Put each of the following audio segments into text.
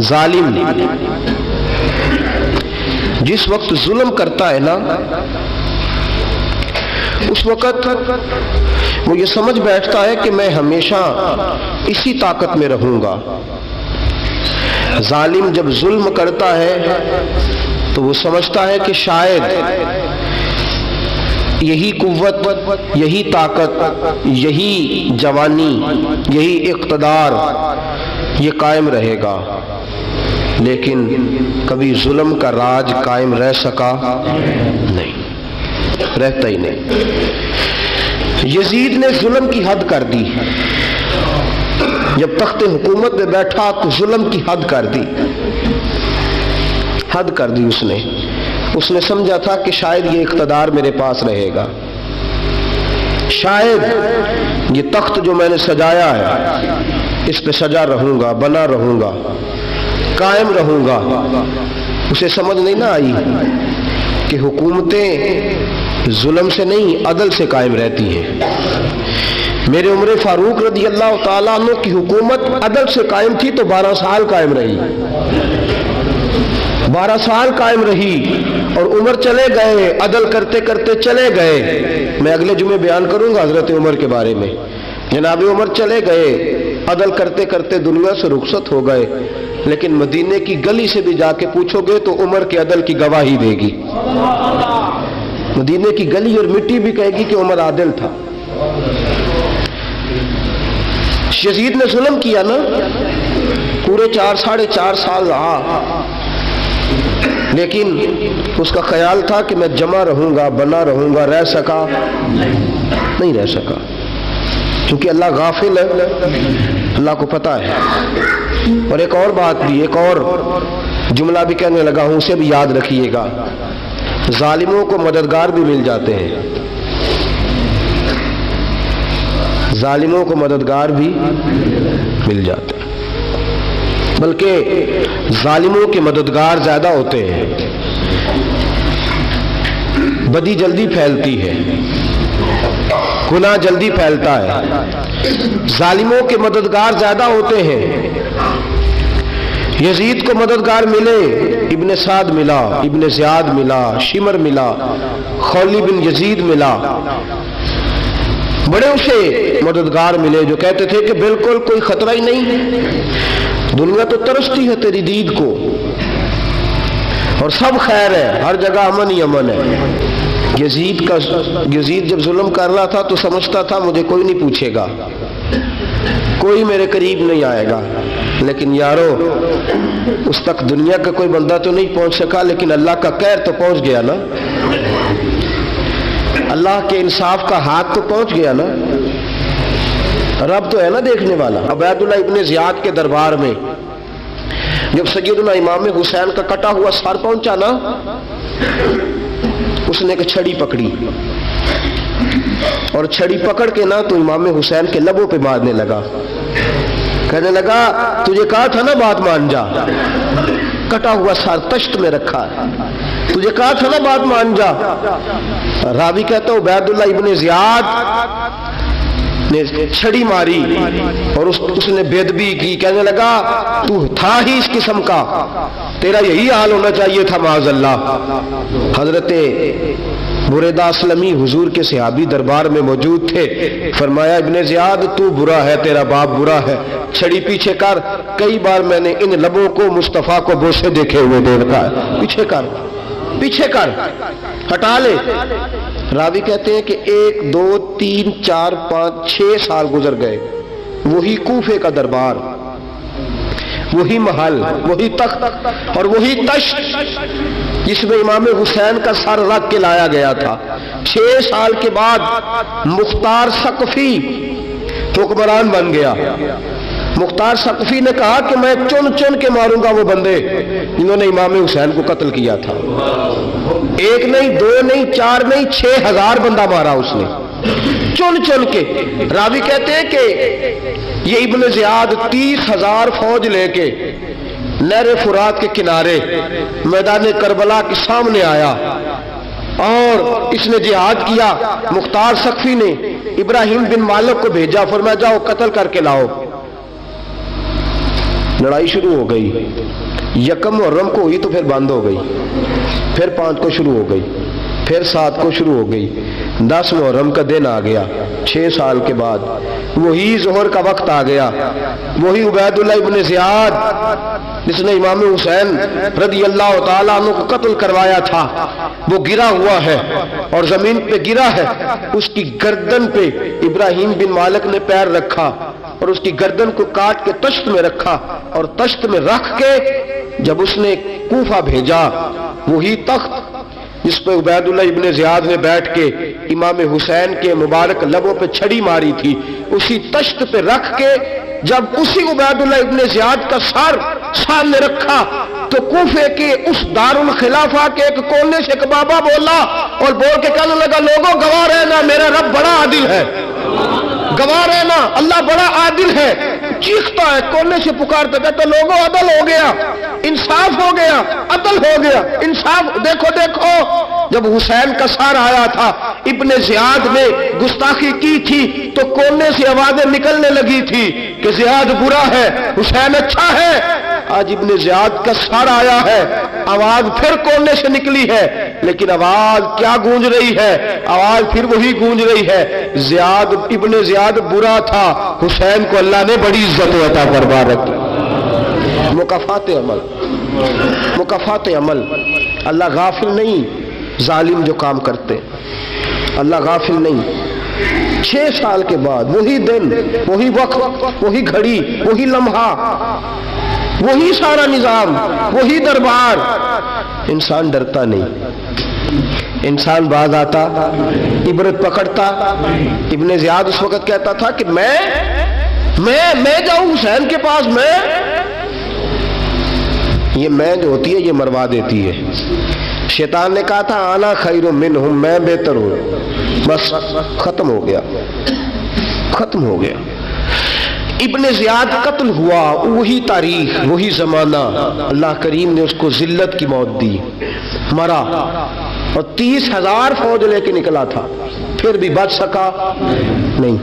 ظالم جس وقت ظلم کرتا ہے نا، اس وقت وہ یہ سمجھ بیٹھتا ہے کہ میں ہمیشہ اسی طاقت میں رہوں گا۔ ظالم جب ظلم کرتا ہے تو وہ سمجھتا ہے کہ شاید یہی قوت، یہی طاقت، یہی جوانی، یہی اقتدار یہ قائم رہے گا، لیکن کبھی ظلم کا راج قائم رہ سکا نہیں، رہتا ہی نہیں۔ یزید نے ظلم کی حد کر دی، جب تخت حکومت میں بیٹھا تو ظلم کی حد کر دی، حد کر دی اس نے سمجھا تھا کہ شاید یہ اقتدار میرے پاس رہے گا، شاید یہ تخت جو میں نے سجایا ہے اس پہ سجا رہوں گا، بنا رہوں گا، قائم رہوں گا۔ اسے سمجھ نہیں نہ آئی کہ حکومتیں ظلم سے نہیں عدل سے قائم رہتی ہیں۔ میرے عمر فاروق رضی اللہ تعالیٰ عنہ کی حکومت عدل سے قائم تھی تو 12 سال قائم رہی، 12 سال قائم رہی، اور عمر چلے گئے، عدل کرتے کرتے چلے گئے۔ میں اگلے جمعے بیان کروں گا حضرت عمر کے بارے میں۔ جناب عمر چلے گئے، عدل کرتے کرتے دنیا سے رخصت ہو گئے، لیکن مدینے کی گلی سے بھی جا کے پوچھو گے تو عمر کے عدل کی گواہی دے گی۔ مدینے کی گلی اور مٹی بھی کہے گی کہ عمر عادل تھا۔ یزید نے ظلم کیا نا، پورے 4.5 سال رہا، لیکن اس کا خیال تھا کہ میں جمع رہوں گا، بنا رہوں گا، رہ سکا نہیں، رہ سکا، کیونکہ اللہ غافل ہے، اللہ کو پتہ ہے۔ اور ایک اور بات بھی، ایک اور جملہ بھی کہنے لگا ہوں، اسے بھی یاد رکھیے گا، ظالموں کو مددگار بھی مل جاتے ہیں، ظالموں کو مددگار بھی مل جاتے ہیں، بلکہ ظالموں کے مددگار زیادہ ہوتے ہیں، بدی جلدی پھیلتی ہے، گناہ جلدی پھیلتا ہے، ظالموں کے مددگار زیادہ ہوتے ہیں۔ یزید کو مددگار ملے، ابن سعد ملا، ابن زیاد ملا، شمر ملا، خولی بن یزید ملا، بڑے اسے مددگار ملے جو کہتے تھے کہ بالکل کوئی خطرہ ہی نہیں، دنیا تو ترستی ہے تیری دید کو، اور سب خیر ہے، ہر جگہ امن ہی امن ہے۔ یزید جب ظلم کر رہا تھا تو سمجھتا تھا مجھے کوئی نہیں پوچھے گا، کوئی میرے قریب نہیں آئے گا، لیکن یارو اس تک دنیا کا کوئی بندہ تو نہیں پہنچ سکا، لیکن اللہ کا قہر تو پہنچ گیا نا، اللہ کے انصاف کا ہاتھ تو پہنچ گیا نا، رب تو ہے نا دیکھنے والا۔ عبید اللہ ابن زیاد کے دربار میں جب سیدنا امام حسین کا کٹا ہوا سر پہنچا نا، اس نے ایک چھڑی پکڑی، اور چھڑی پکڑ کے نا تو امام حسین کے لبوں پہ مارنے لگا، کہنے لگا تجھے کہا تھا نا بات مان جا، کٹا ہوا سر تشت میں رکھا ہے، تجھے کہا تھا نا بات مان جا۔ راوی کہتا ہے عبید اللہ ابن زیاد نے چھڑی ماری اور اس نے بے ادبی کی، کہنے لگا تو تھا ہی اس قسم کا، تیرا یہی حال ہونا چاہیے تھا معاذ اللہ۔ حضرت بریدہ اسلمی حضور کے صحابی دربار میں موجود تھے، فرمایا ابن زیاد تو برا ہے، تیرا باپ برا ہے، چھڑی پیچھے کر، کئی بار میں نے ان لبوں کو مصطفیٰ کو بوسے دیکھے ہوئے دیکھا ہے، پیچھے کر، پیچھے کر، ہٹا لے۔ راوی کہتے ہیں کہ 1 2 3 4 5 6 سال گزر گئے، وہی کوفے کا دربار، وہی محل، وہی تخت اور وہی تشت جس میں امام حسین کا سر رکھ کے لایا گیا تھا۔ 6 سال کے بعد مختار ثقفی حکمران بن گیا۔ مختار ثقفی نے کہا کہ میں چن چن کے ماروں گا وہ بندے جنہوں نے امام حسین کو قتل کیا تھا، 1 نہیں 2 نہیں 4 نہیں 6000 بندہ مارا اس نے، چن چن کے۔ راوی کہتے ہیں کہ یہ ابن زیاد 30,000 فوج لے کے نہر فرات کے کنارے میدان کربلا کے سامنے آیا اور اس نے جہاد کیا۔ مختار ثقفی نے ابراہیم بن مالک کو بھیجا، فرمایا جاؤ قتل کر کے لاؤ۔ لڑائی شروع ہو گئی، یکم محرم کو ہوئی تو پھر بند ہو گئی، پھر 5 کو شروع ہو گئی، پھر 7 کو شروع ہو گئی، 10 محرم کا دن آ گیا 6 سال کے بعد، وہی ظہر کا وقت آ گیا، وہی عبید اللہ ابن زیاد جس نے امام حسین رضی اللہ تعالیٰ عنہ کو قتل کروایا تھا، وہ گرا ہوا ہے اور زمین پہ گرا ہے، اس کی گردن پہ ابراہیم بن مالک نے پیر رکھا اور اس کی گردن کو کاٹ کے تشت میں رکھا، اور تشت میں رکھ کے جب اس نے کوفہ بھیجا، وہی تخت جس پہ عبید اللہ ابن زیاد نے بیٹھ کے امام حسین کے مبارک لبوں پہ چھڑی ماری تھی، اسی تشت پہ رکھ کے جب اسی عبید اللہ ابن زیاد کا سر سامنے رکھا تو کوفے کے اس دارالخلافہ کے ایک کونے سے ایک بابا بولا اور بول کے کہنے لگا، لوگوں گواہ رہنا میرا رب بڑا عادل ہے، گواہ رہنا اللہ بڑا عادل ہے۔ چیختا ہے کونے سے پکارتا، کہتا لوگوں عدل ہو گیا، انصاف ہو گیا، عدل ہو گیا، انصاف۔ دیکھو دیکھو، جب حسین کا سر آیا تھا، ابن زیاد نے گستاخی کی تھی تو کونے سے آوازیں نکلنے لگی تھی کہ زیاد برا ہے، حسین اچھا ہے۔ آج ابن زیاد کا سر آیا ہے، آواز پھر کونے سے نکلی ہے، لیکن آواز کیا گونج رہی ہے؟ آواز پھر وہی گونج رہی ہے، ابن زیاد برا تھا، حسین کو اللہ نے بڑی عزت عطا فرما رکھی۔ مکافات عمل، مکافات عمل، اللہ غافل نہیں ظالم جو کام کرتے، اللہ غافل نہیں۔ 6 سال کے بعد وہی دن، وہی وقت، وہی گھڑی، وہی لمحہ، وہی سارا نظام، وہی دربار، انسان ڈرتا نہیں، انسان باز آتا، عبرت پکڑتا۔ ابن زیاد اس وقت کہتا تھا کہ میں جاؤں حسین کے پاس، یہ میں جو ہوتی ہے یہ مروا دیتی ہے۔ شیطان نے کہا تھا انا خیر منہم، میں بہتر ہوں، بس ختم ہو گیا، ختم ہو گیا۔ ابن زیاد قتل ہوا، وہی تاریخ، وہی زمانہ، اللہ کریم نے اس کو ذلت کی موت دی، مرا، اور 30,000 فوج لے کے نکلا تھا، پھر بھی بچ سکا نہیں۔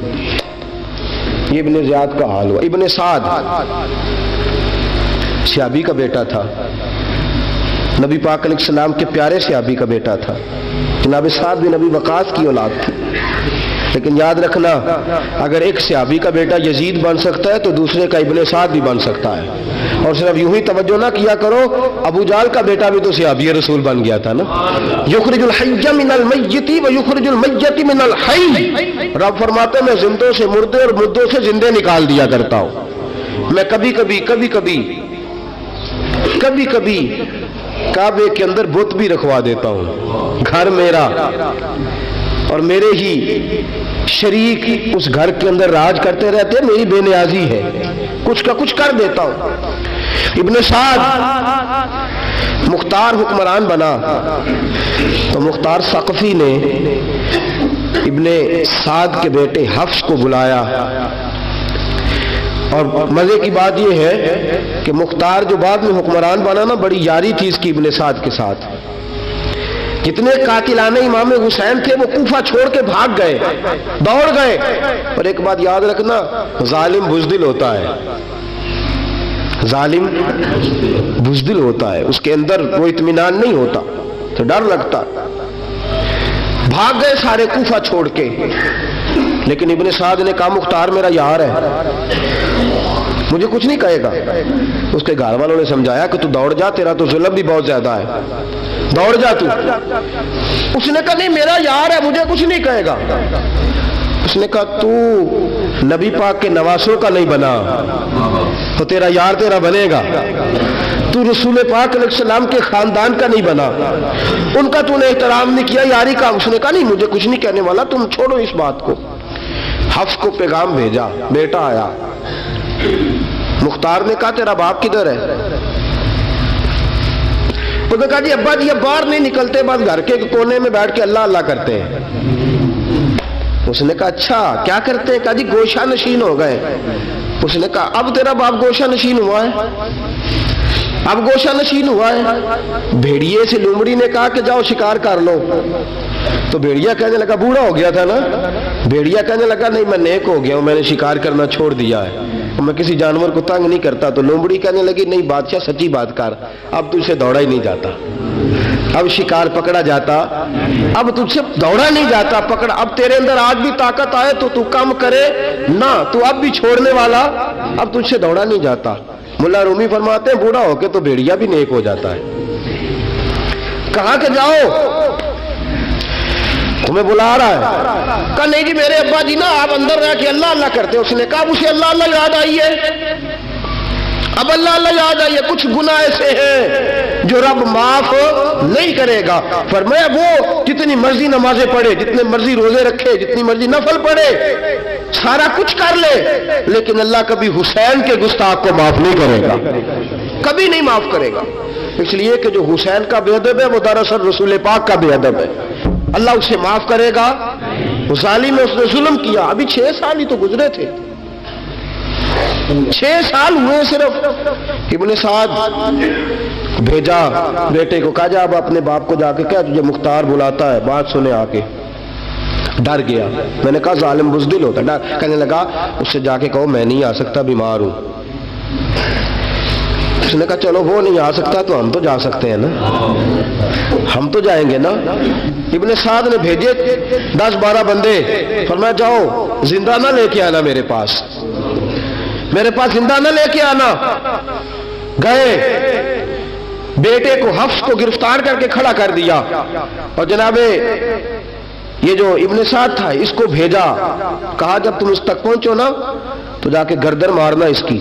یہ ابن زیاد کا حال ہوا۔ ابن سعد صحابی کا بیٹا تھا، نبی پاک علیہ السلام کے پیارے صحابی کا بیٹا تھا، جناب سعد بن نبی وقاص کی اولاد تھی۔ لیکن یاد رکھنا، اگر ایک صحابی کا بیٹا یزید بن سکتا ہے تو دوسرے کا ابن سعد بھی بن سکتا ہے۔ اور صرف یوں ہی توجہ نہ کیا کرو، ابو جہل کا بیٹا بھی تو صحابی رسول بن گیا تھا نا۔ یخرج الحی من المیت ویخرج المیت من الحی، رب فرماتے ہیں میں زندوں سے مردے اور مردوں سے زندے نکال دیا کرتا ہوں۔ میں کبھی کبھی کعبے کے اندر بت بھی رکھوا دیتا ہوں، گھر میرا اور میرے ہی شریک اس گھر کے اندر راج کرتے رہتے ہیں، میری بے نیازی ہے، کچھ کا کچھ کر دیتا ہوں۔ ابن سعد مختار حکمران بنا تو مختار ثقفی نے ابن سعد کے بیٹے حفص کو بلایا، اور مزے کی بات یہ ہے کہ مختار جو بعد میں حکمران بنا نا، بڑی یاری تھی اس کی ابن سعد کے ساتھ۔ جتنے قاتلان امام حسین تھے وہ کوفہ چھوڑ کے بھاگ گئے، دوڑ گئے۔ اور ایک بات یاد رکھنا، ظالم بزدل ہوتا ہے، ظالم بزدل ہوتا ہے، اس کے اندر وہ اطمینان نہیں ہوتا، تو ڈر لگتا۔ بھاگ گئے سارے کوفہ چھوڑ کے، لیکن ابن سعد نے کہا مختار میرا یار ہے، مجھے کچھ نہیں کہے گا۔ اس کے گھر والوں نے سمجھایا کہ تو دوڑ جا، تیرا تو ظلم بھی بہت زیادہ ہے، دوڑ جا تو۔ اس نے کہا نہیں میرا یار ہے، مجھے کچھ نہیں کہے گا۔ اس نے کہا تو نبی پاک کے نواسوں کا نہیں بنا تو تیرا یار تیرا بنے گا، تو رسول پاک علیہ السلام کے خاندان کا نہیں بنا، ان کا تو نے احترام نہیں کیا، یاری کا۔ اس نے کہا نہیں مجھے کچھ نہیں کہنے والا، تم چھوڑو اس بات کو۔ حفص کو پیغام بھیجا، بیٹا آیا۔ مختار نے کہا تیرا باپ کدھر ہے؟ اس نے کہا جی ابا جی اب باہر نہیں نکلتے، بس گھر کے کونے میں بیٹھ کے اللہ اللہ کرتے ہیں۔ اس نے کہا اچھا کیا کرتے ہیں؟ کہا جی گوشہ نشین ہو گئے۔ اس نے کہا اب تیرا باپ گوشہ نشین ہوا ہے؟ اب گوشہ نشین ہوا ہے؟ بھیڑیے سے لومڑی نے کہا کہ جاؤ شکار کر لو، تو بھیڑیا کہنے لگا بوڑھا ہو گیا تھا نا، بھیڑیا کہنے لگا نہیں میں نیک ہو گیا ہوں، میں نے شکار کرنا چھوڑ دیا ہے۔ میں کسی جانور کو تنگ نہیں کرتا، تو لومڑی کہنے لگی نہیں بادشاہ سچی بات کر، اب تجھ سے دوڑا ہی نہیں جاتا، اب شکار پکڑا جاتا، اب تجھ سے دوڑا نہیں جاتا، پکڑا، اب تیرے اندر آج بھی طاقت آئے تو تو کم کرے نہ، تو اب بھی چھوڑنے والا، اب تجھ سے دوڑا نہیں جاتا۔ ملا رومی فرماتے ہیں بوڑھا ہو کے تو بھیڑیا بھی نیک ہو جاتا ہے۔ کہاں کہ جاؤ، تمہیں بلا رہا ہے۔ کہا نہیں جی میرے ابا جی نا آپ اندر رہ کے اللہ اللہ کرتے۔ اس نے کہا اسے اللہ اللہ یاد آئی ہے، اب اللہ اللہ یاد آئی ہے، کچھ گناہ ایسے ہیں جو رب معاف نہیں کرے گا۔ فرمایا وہ جتنی مرضی نمازیں پڑھے، جتنے مرضی روزے رکھے، جتنی مرضی نفل پڑھے، سارا کچھ کر لے، لیکن اللہ کبھی حسین کے گستاخ کو معاف نہیں کرے گا، کبھی نہیں معاف کرے گا۔ اس لیے کہ جو حسین کا بے ادب ہے وہ دراصل رسول پاک کا بے ادب ہے، اللہ اسے معاف کرے گا؟ ظالم میں اس نے ظلم کیا، ابھی 6 سال ہی تو گزرے تھے، 6 سال ہوئے صرف۔ ابن سعد بھیجا بیٹے کو، کہا جا اب اپنے باپ کو جا کے کہا تجھے مختار بلاتا ہے، بات سنے آ کے۔ ڈر گیا، میں نے کہا ظالم بزدل ہوتا ہے، کہنے لگا اس سے جا کے کہو میں نہیں آ سکتا، بیمار ہوں۔ اس نے کہا چلو وہ نہیں آ سکتا تو ہم تو جا سکتے ہیں نا، ہم تو جائیں گے نا۔ ابن سعد نے بھیجے 10-12 بندے، فرمایا جاؤ زندہ نہ لے کے آنا، میرے پاس زندہ نہ لے کے آنا۔ گئے، بیٹے کو حفص کو گرفتار کر کے کھڑا کر دیا، اور جناب یہ جو ابن سعد تھا اس کو بھیجا، کہا جب تم اس تک پہنچو نا تو جا کے گردن مارنا اس کی،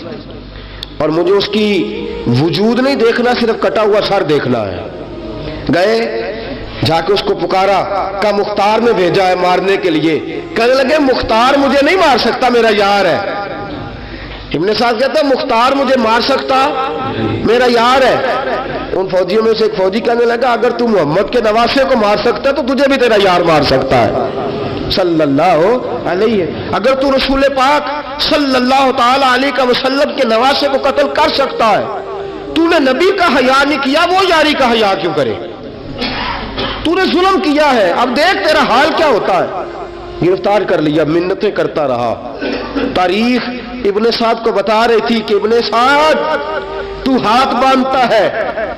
اور مجھے اس کی وجود نہیں دیکھنا، صرف کٹا ہوا سر دیکھنا ہے۔ گئے، جا کے اس کو پکارا، کہا مختار نے بھیجا ہے مارنے کے لیے۔ کہنے لگے مختار مجھے نہیں مار سکتا، میرا یار ہے۔ ابن سعد کہتا ہے مختار مجھے مار سکتا، میرا یار ہے۔ ان فوجیوں میں سے ایک فوجی کہنے لگا اگر تو محمد کے نواسے کو مار سکتا ہے تو تجھے بھی تیرا یار مار سکتا ہے صلی اللہ علیہ۔ اگر تو رسول پاک صلی اللہ تعالی علیہ وسلم کے نواسے کو قتل کر سکتا ہے، تو نے نبی کا حیا نہیں کیا، وہ یاری کا حیا کیوں کرے؟ تو نے ظلم کیا ہے، اب دیکھ تیرا حال کیا ہوتا ہے۔ گرفتار کر لیا، منتیں کرتا رہا۔ تاریخ ابن سعد کو بتا رہی تھی کہ ابن سعد تو ہاتھ باندھتا ہے،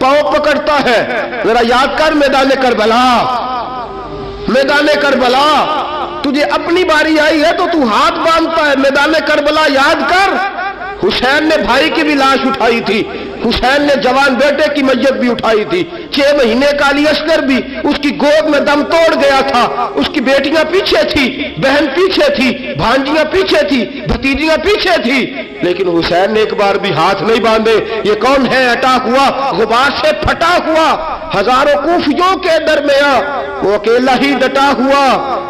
پاؤں پکڑتا ہے، ذرا یاد کر میدان کربلا، تجھے اپنی باری آئی ہے تو تو ہاتھ باندھتا ہے، میدان کربلا یاد کر۔ حسین نے بھائی کی بھی لاش اٹھائی تھی، حسین نے جوان بیٹے کی میت بھی اٹھائی تھی، 6 مہینے کا علی اصغر بھی اس کی گود میں دم توڑ گیا تھا، اس کی بیٹیاں پیچھے تھی، بہن پیچھے تھی، بھانجیاں پیچھے تھی، بھتیجیاں پیچھے تھی، لیکن حسین نے ایک بار بھی ہاتھ نہیں باندھے۔ یہ کون ہے اٹا ہوا، غبار سے پھٹا ہوا، ہزاروں کوفیوں کے درمیان وہ اکیلا ہی ڈٹا ہوا،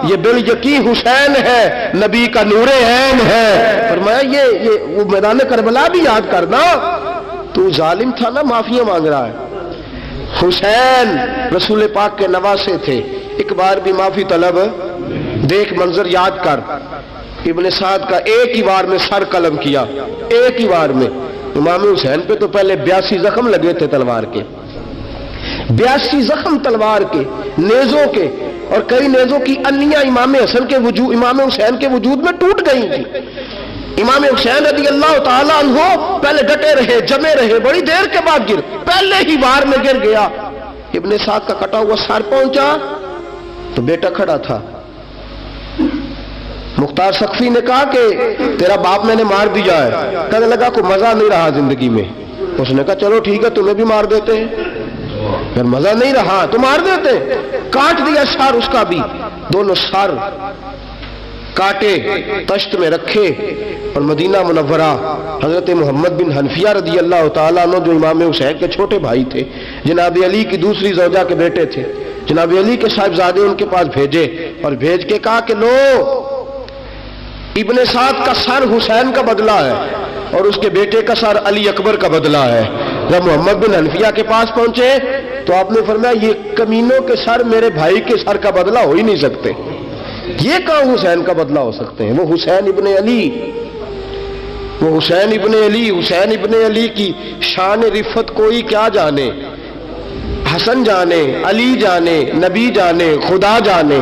یہ بال یقین حسین ہے، نبی کا نور عین ہے۔ فرمایا یہ وہ میدان کربلا بھی یاد کرنا، تو ظالم تھا نا، معافیاں مانگ رہا ہے۔ حسین رسول پاک کے نواسے تھے، ایک بار بھی معافی طلب، دیکھ منظر یاد کر۔ ابن سعد کا ایک ہی بار میں سر قلم کیا، ایک ہی بار میں۔ امام حسین پہ تو پہلے 82 زخم لگے تھے تلوار کے، 82 زخم تلوار کے، نیزوں کے، اور کئی نیزوں کی انیاں امام حسین کے وجود میں ٹوٹ گئی تھی۔ امام حسین رضی اللہ تعالیٰ عنہ پہلے ڈٹے رہے، جمے رہے، بڑی دیر کے بعد پہلے ہی بار میں گر گیا۔ ابن سعد کا کٹا ہوا سر پہنچا تو بیٹا کھڑا تھا۔ مختار سقفی نے کہا کہ تیرا باپ میں نے مار دیا ہے۔ کہنے لگا کوئی مزہ نہیں رہا زندگی میں۔ اس نے کہا چلو ٹھیک ہے تمہیں بھی مار دیتے ہیں، اگر مزہ نہیں رہا تو مار دیتے۔ کاٹ دیا سر اس کا بھی، دونوں سر کاٹے، تشت میں رکھے، اور مدینہ منورہ حضرت محمد بن حنفیہ رضی اللہ تعالیٰ عنہ جو امام حسین کے چھوٹے بھائی تھے، جناب علی کی دوسری زوجہ کے بیٹے تھے، جناب علی کے صاحبزادے ان کے پاس بھیجے، اور بھیج کے کہا کہ لو ابن سعد کا سر حسین کا بدلہ ہے اور اس کے بیٹے کا سر علی اکبر کا بدلہ ہے۔ جب محمد بن حنفیہ کے پاس پہنچے تو آپ نے فرمایا یہ کمینوں کے سر میرے بھائی کے سر کا بدلہ ہو ہی نہیں سکتے، یہ کہاں حسین کا بدلہ ہو سکتے ہیں؟ وہ حسین ابن علی، وہ حسین ابن علی، حسین ابن علی کی شان رفت کوئی کیا جانے، حسن جانے، علی جانے، نبی جانے، خدا جانے۔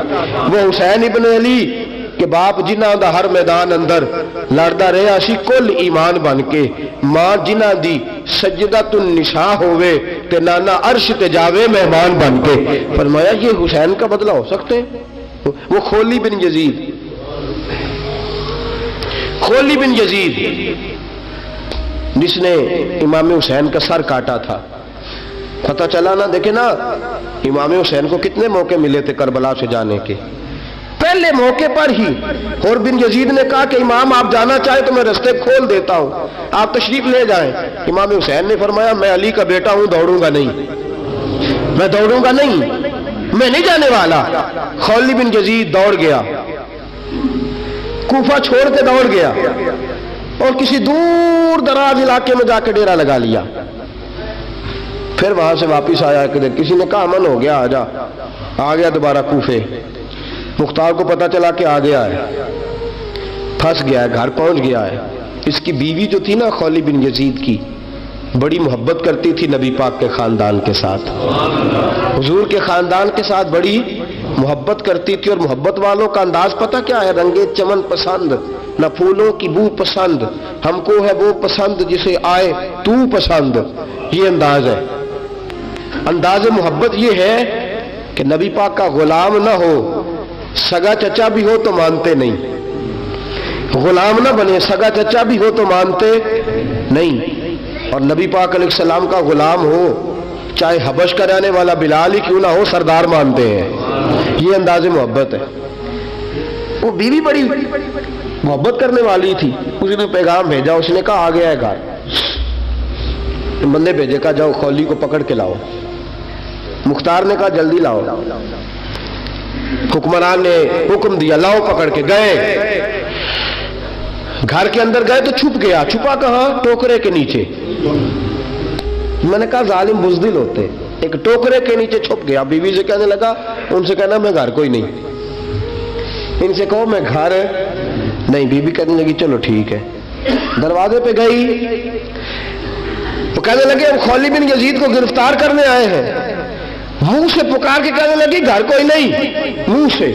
وہ حسین ابن علی کہ باپ جنہاں دا ہر میدان اندر لڑدا رہا سی کل ایمان بن کے، ماں جنہاں دی سجدۃ النساء ہوئے تے نانا عرش تے جاوے مہمان بن کے۔ فرمایا یہ حسین کا بدلہ ہو سکتے ہیں؟ وہ خولی بن یزید، خولی بن یزید جس نے امام حسین کا سر کاٹا تھا، پتہ چلا نا، دیکھیں نا امام حسین کو کتنے موقع ملے تھے کربلا سے جانے کے، پہلے موقع پر ہی اور بن یزید نے کہا کہ امام آپ جانا چاہے تو میں رستے کھول دیتا ہوں، آپ تشریف لے جائیں۔ امام حسین نے فرمایا میں علی کا بیٹا ہوں، دوڑوں گا نہیں، میں دوڑوں گا نہیں، میں نہیں جانے والا۔ خولی بن یزید دوڑ گیا، کوفہ چھوڑ کے دوڑ گیا اور کسی دور دراز علاقے میں جا کے ڈیرا لگا لیا۔ پھر وہاں سے واپس آیا کہ کسی نے کہا امن ہو گیا، آجا، آ گیا دوبارہ کوفے۔ مختار کو پتا چلا کہ آ گیا ہے، پھنس گیا ہے، گھر پہنچ گیا ہے۔ اس کی بیوی جو تھی نا خولی بن یزید کی، بڑی محبت کرتی تھی نبی پاک کے خاندان کے ساتھ، حضور کے خاندان کے ساتھ بڑی محبت کرتی تھی، اور محبت والوں کا انداز پتہ کیا ہے؟ رنگے چمن پسند، نہ پھولوں کی بو پسند، ہم کو ہے وہ پسند جسے آئے تو پسند۔ یہ انداز ہے، انداز محبت یہ ہے کہ نبی پاک کا غلام نہ ہو، سگا چچا بھی ہو تو مانتے نہیں، غلام نہ بنے، سگا چچا بھی ہو تو مانتے نہیں، اور نبی پاک علیہ السلام کا غلام ہو، چاہے حبش کا رہنے والا بلال ہی کیوں نہ ہو، سردار مانتے ہیں۔ یہ انداز محبت ہے۔ وہ بیوی بڑی محبت کرنے والی تھی، اس نے پیغام بھیجا، اس نے کہا آ گیا ہے گھر، بندے بھیجے، کہا جاؤ خولی کو پکڑ کے لاؤ۔ مختار نے کہا جلدی لاؤ، حکمران نے حکم دیا لاؤ، پکڑ کے گئے، گھر کے اندر گئے تو چھپ گیا۔ چھپا کہاں؟ ٹوکرے کے نیچے۔ میں نے کہا ظالم بزدل ہوتے، ایک ٹوکرے کے نیچے چھپ گیا۔ بیوی سے کہنے لگا، ان سے کہنا میں گھر کوئی نہیں، ان سے کہو میں گھر نہیں۔ بیوی کہنے لگی چلو ٹھیک ہے۔ دروازے پہ گئی، وہ کہنے لگے ہم خولی بن یزید کو گرفتار کرنے آئے ہیں۔ منہ سے پکار کے کہنے لگی گھر کوئی نہیں، منہ سے،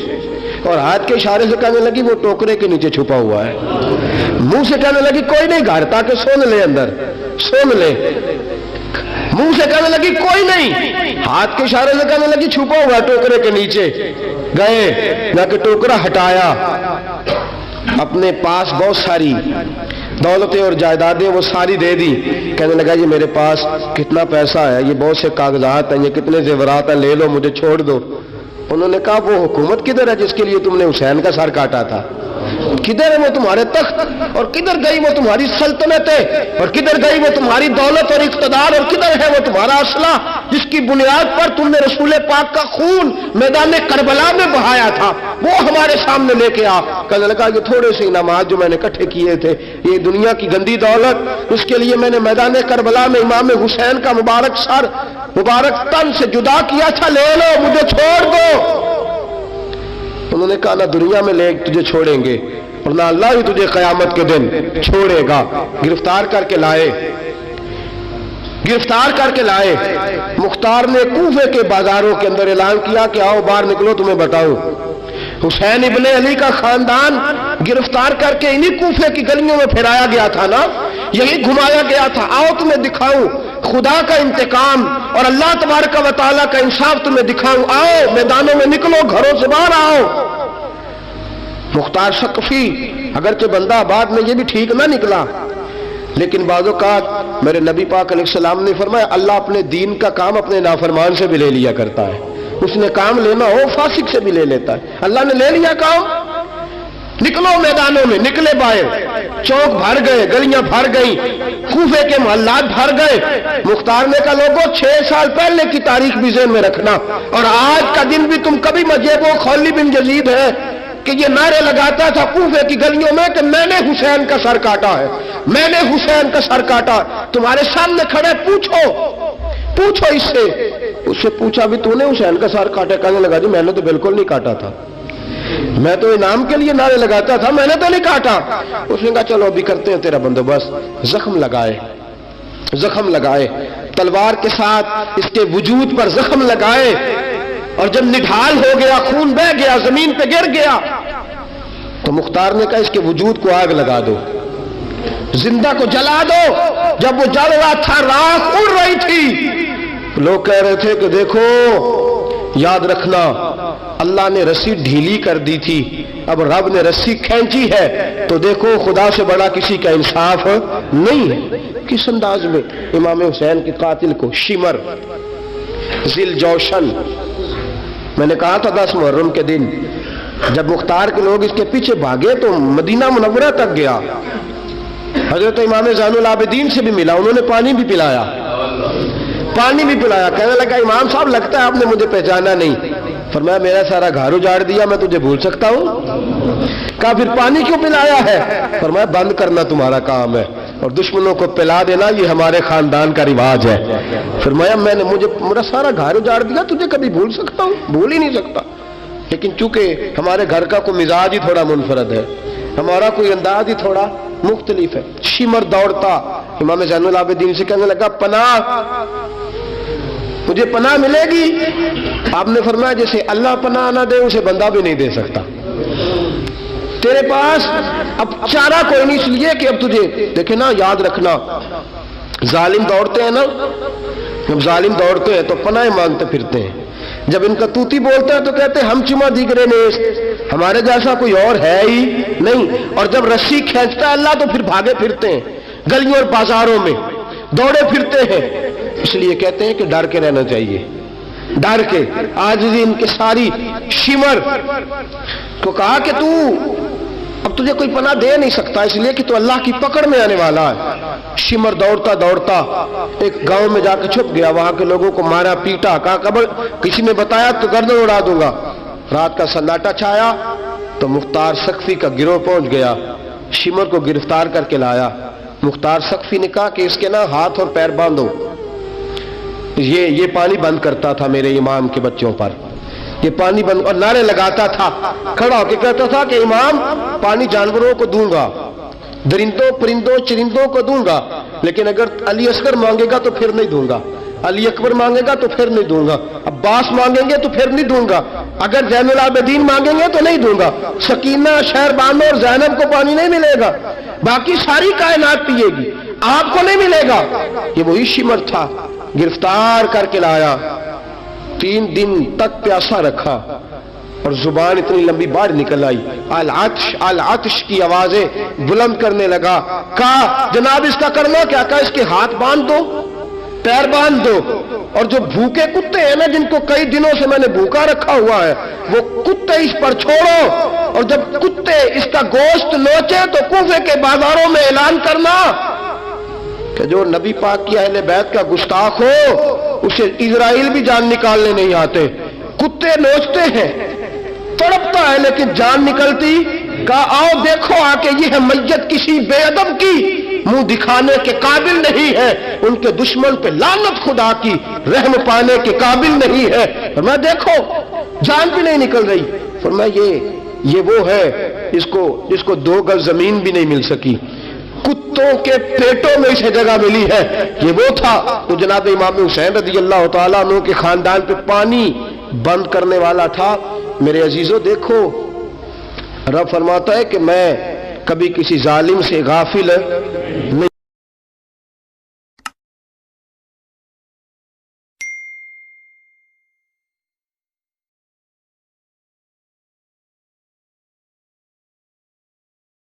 اور ہاتھ کے اشارے سے کہنے لگی وہ ٹوکرے کے نیچے چھپا ہوا ہے۔ منہ سے کہنے لگی کوئی نہیں گھر، تاکہ سن لے اندر، سن لے۔ منہ سے کہنے لگی کوئی نہیں، ہاتھ کے اشارے سے کہنے لگی چھپا ہوا ٹوکرے کے نیچے۔ گئے، جا کے ٹوکرا ہٹایا، اپنے پاس بہت ساری دولتیں اور جائیدادیں وہ ساری دے دی۔ کہنے لگا یہ میرے پاس کتنا پیسہ ہے، یہ بہت سے کاغذات ہیں، یہ کتنے زیورات ہیں، لے لو، مجھے چھوڑ دو۔ انہوں نے کہا وہ حکومت کدھر ہے جس کے لیے تم نے حسین کا سر کاٹا تھا؟ کدھر ہے وہ تمہارے تخت، اور کدھر گئی وہ تمہاری سلطنتیں، اور کدھر گئی وہ تمہاری دولت اور اقتدار، اور کدھر ہے وہ تمہارا اسلحہ جس کی بنیاد پر تم نے رسول پاک کا خون میدان کربلا میں بہایا تھا؟ وہ ہمارے سامنے لے کے آ۔ کہنے لگا یہ تھوڑے سے انعامات جو میں نے اکٹھے کیے تھے، یہ دنیا کی گندی دولت، اس کے لیے میں نے میدان کربلا میں امام حسین کا مبارک سر مبارک تن سے جدا کیا تھا، لے لو، مجھے چھوڑ دو۔ انہوں نے کہا نہ دنیا میں لے تجھے چھوڑیں گے، اور نہ اللہ ہی تجھے قیامت کے دن چھوڑے گا۔ گرفتار کر کے لائے، گرفتار کر کے لائے۔ مختار نے کوفے کے بازاروں کے اندر اعلان کیا کہ آؤ باہر نکلو، تمہیں بتاؤں حسین ابن علی کا خاندان گرفتار کر کے انہی کوفے کی گلیوں میں پھرایا گیا تھا نا، یہی گھمایا گیا تھا، آؤ تمہیں دکھاؤں خدا کا انتقام اور اللہ تبارک و تعالیٰ کا انصاف تمہیں دکھاؤں، آؤ میدانوں میں نکلو، گھروں سے باہر آؤ۔ مختار ثقفی اگرچہ بندہ آباد میں یہ بھی ٹھیک نہ نکلا، لیکن بعض اوقات میرے نبی پاک علیہ السلام نے فرمایا اللہ اپنے دین کا کام اپنے نافرمان سے بھی لے لیا کرتا ہے، اس نے کام لینا ہو فاسق سے بھی لے لیتا ہے۔ اللہ نے لے لیا کام، نکلو میدانوں میں، نکلے باہر، چوک بھر گئے، گلیاں بھر گئیں، کوفے کے محلات بھر گئے۔ مختار نے کہا لوگوں 6 سال پہلے کی تاریخ بھی ذہن میں رکھنا، اور آج کا دن بھی تم کبھی مجھے وہ خولی بن یزید ہے کہ یہ نعرے لگاتا تھا کوفے کی گلیوں میں کہ میں نے حسین کا سر کاٹا ہے، میں نے حسین کا سر کاٹا۔ تمہارے سامنے کھڑے، پوچھو پوچھو اس سے پوچھا بھی تو نے حسین کا سر کاٹا؟ کہنے لگا جی میں نے تو بالکل نہیں کاٹا تھا، میں تو انعام کے لیے نعرے لگاتا تھا، میں نے تو نہیں کاٹا۔ اس نے کہا چلو ابھی کرتے ہیں تیرا بندوبست۔ زخم لگائے، زخم لگائے، تلوار کے ساتھ اس کے وجود پر زخم لگائے، اور جب نڈھال ہو گیا، خون بہ گیا، زمین پہ گر گیا، تو مختار نے کہا اس کے وجود کو آگ لگا دو، زندہ کو جلا دو۔ جب وہ جل رہا تھا راکھ اڑ رہی تھی، لوگ کہہ رہے تھے کہ دیکھو یاد رکھنا اللہ نے رسی ڈھیلی کر دی تھی، اب رب نے رسی کھینچی ہے تو دیکھو خدا سے بڑا کسی کا انصاف نہیں ہے۔ کس انداز میں امام حسین کے قاتل کو شمر ذل جوشن، میں نے کہا تھا 10 محرم کے دن جب مختار کے لوگ اس کے پیچھے بھاگے تو مدینہ منورہ تک گیا، حضرت امام زین العابدین سے بھی ملا، انہوں نے پانی بھی پلایا، کہنے لگا امام صاحب لگتا ہے آپ نے مجھے پہچانا نہیں۔ فرمایا میرا سارا گھر اجاڑ دیا، میں تجھے بھول سکتا ہوں؟ کہا پھر پانی کیوں پلایا ہے؟ فرمایا بند کرنا تمہارا کام ہے اور دشمنوں کو پلا دینا یہ ہمارے خاندان کا رواج ہے۔ فرمایا میں نے میرا سارا گھر اجاڑ دیا، تجھے کبھی بھول سکتا ہوں؟ بھول ہی نہیں سکتا، لیکن چونکہ ہمارے گھر کا کوئی مزاج ہی تھوڑا منفرد ہے، ہمارا کوئی انداز ہی تھوڑا مختلف ہے۔ شمر دوڑتا امام زین العابدین سے کہنے لگا پناہ، مجھے پناہ ملے گی؟ آپ نے فرمایا جیسے اللہ پناہ نہ دے اسے بندہ بھی نہیں دے سکتا، تیرے پاس اب چارہ کوئی نہیں، اس لیے کہ اب تجھے دیکھے نا، یاد رکھنا ظالم دوڑتے ہیں نا، جب ظالم دوڑتے ہیں تو پناہ مانگتے پھرتے ہیں، جب ان کا توتی بولتا ہے تو کہتے ہیں ہم چما دیگرے نیس، ہمارے جیسا کوئی اور ہے ہی نہیں، اور جب رسی کھینچتا ہے اللہ تو پھر بھاگے پھرتے ہیں گلیوں اور بازاروں میں، دوڑے پھرتے ہیں۔ اس لیے کہتے ہیں کہ ڈر کے رہنا چاہیے، ڈر کے۔ آج ان کے ساری شمر کو کہا کہ تو اب تجھے کوئی پناہ دے نہیں سکتا، اس لیے کہ تو اللہ کی پکڑ میں آنے والا ہے۔ شمر دوڑتا دوڑتا ایک گاؤں میں جا کے چھپ گیا، وہاں کے لوگوں کو مارا پیٹا، کہا قبر کسی نے بتایا تو گردن اڑا دوں گا۔ رات کا سناٹا چھایا تو مختار سقفی کا گروہ پہنچ گیا، شمر کو گرفتار کر کے لایا۔ مختار سقفی نے کہا کہ اس کے نا ہاتھ اور پیر باندھو، یہ پانی بند کرتا تھا میرے امام کے بچوں پر، یہ پانی بند، اور نعرے لگاتا تھا، کھڑا ہو کے کہتا تھا کہ امام پانی جانوروں کو دوں گا، درندوں پرندوں چرندوں کو دوں گا، لیکن اگر علی اصغر مانگے گا تو پھر نہیں دوں گا، علی اکبر مانگے گا تو پھر نہیں دوں گا، عباس مانگیں گے تو پھر نہیں دوں گا، اگر زین العابدین مانگیں گے تو نہیں دوں گا، سکینہ شہربانو اور زینب کو پانی نہیں ملے گا، باقی ساری کائنات پیے گی، آپ کو نہیں ملے گا۔ یہ وہی شمر تھا، گرفتار کر کے لایا، 3 دن تک پیاسا رکھا اور زبان اتنی لمبی باہر نکل آئی، العطش العطش کی آوازیں بلند کرنے لگا۔ کہا جناب اس کا کرنا کیا؟ کہا اس کے ہاتھ باندھ دو، پیر باندھ دو، اور جو بھوکے کتے ہیں نا، جن کو کئی دنوں سے میں نے بھوکا رکھا ہوا ہے، وہ کتے اس پر چھوڑو، اور جب کتے اس کا گوشت نوچے تو کوفے کے بازاروں میں اعلان کرنا کہ جو نبی پاک کی اہل بیت کا گستاخ ہو اسے اسرائیل بھی جان نکالنے نہیں آتے۔ کتے نوچتے ہیں، تڑپتا ہے لیکن جان نکلتی۔ کہا آؤ دیکھو آ کے یہ ہے میت کسی بے ادب کی، منہ دکھانے کے قابل نہیں ہے، ان کے دشمن پہ لعنت خدا کی، رحم پانے کے قابل نہیں ہے۔ فرمایا دیکھو جان بھی نہیں نکل رہی۔ فرمایا یہ وہ ہے جس کو 2 گز زمین بھی نہیں مل سکی، کتوں کے پیٹوں میں اسے جگہ ملی ہے، یہ وہ تھا۔ تو جناب امام حسین رضی اللہ تعالیٰ عنہ کے خاندان پہ پانی بند کرنے والا تھا۔ میرے عزیزو دیکھو، رب فرماتا ہے کہ میں کبھی کسی ظالم سے غافل نہیں